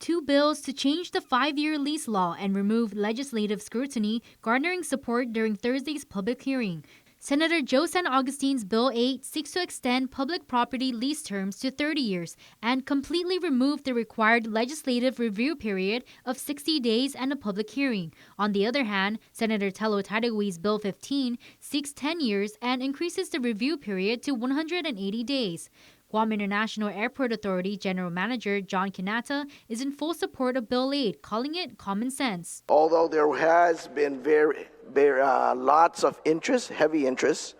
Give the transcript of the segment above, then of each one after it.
Two bills to change the 5-year lease law and remove legislative scrutiny garnering support during Thursday's public hearing. Senator Joe San Agustin's Bill 8 seeks to extend public property lease terms to 30 years and completely remove the required legislative review period of 60 days and a public hearing. On the other hand, Senator Tello Tadawi's Bill 15 seeks 10 years and increases the review period to 180 days. Guam International Airport Authority General Manager John Kanata is in full support of Bill 8, calling it common sense. Although there has been lots of interest, heavy interest,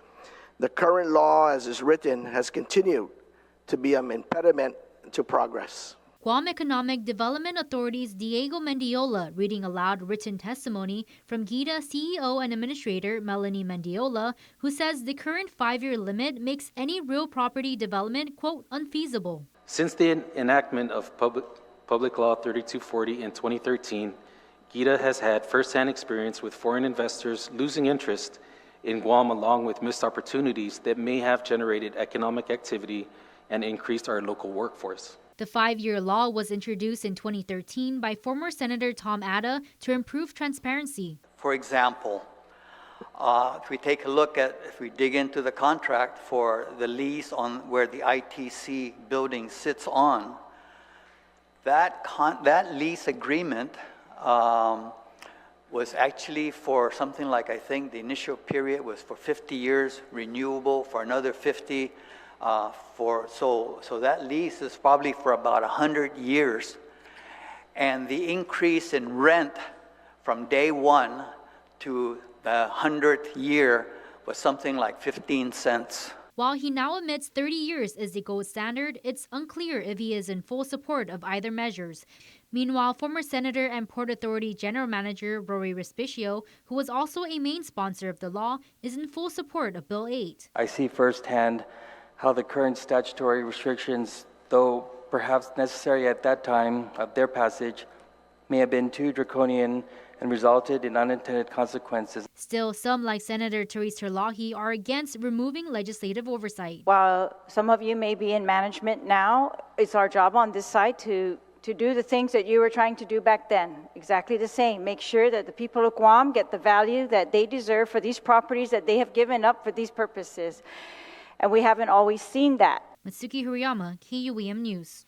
the current law as is written has continued to be an impediment to progress. Guam Economic Development Authority's Diego Mendiola reading aloud written testimony from GIDA CEO and Administrator Melanie Mendiola, who says the current 5-year limit makes any real property development, quote, unfeasible. Since the enactment of Public Law 3240 in 2013, GIDA has had firsthand experience with foreign investors losing interest in Guam, along with missed opportunities that may have generated economic activity and increased our local workforce. The 5-year law was introduced in 2013 by former Senator Tom Atta to improve transparency. For example, if we dig into the contract for the lease on where the ITC building sits on, that lease agreement was actually for something like, I think the initial period was for 50 years, renewable for another 50. So that lease is probably for about 100 years. And the increase in rent from day one to the 100th year was something like 15 cents. While he now admits 30 years is the gold standard, it's unclear if he is in full support of either measures. Meanwhile, former Senator and Port Authority General Manager Rory Respicio, who was also a main sponsor of the law, is in full support of Bill 8. I see firsthand how the current statutory restrictions, though perhaps necessary at that time of their passage, may have been too draconian and resulted in unintended consequences. Still, some like Senator Therese Terlahi are against removing legislative oversight. While some of you may be in management now, it's our job on this side to do the things that you were trying to do back then. Exactly the same. Make sure that the people of Guam get the value that they deserve for these properties that they have given up for these purposes. And we haven't always seen that. Mitsuki Hirayama, KUEM News.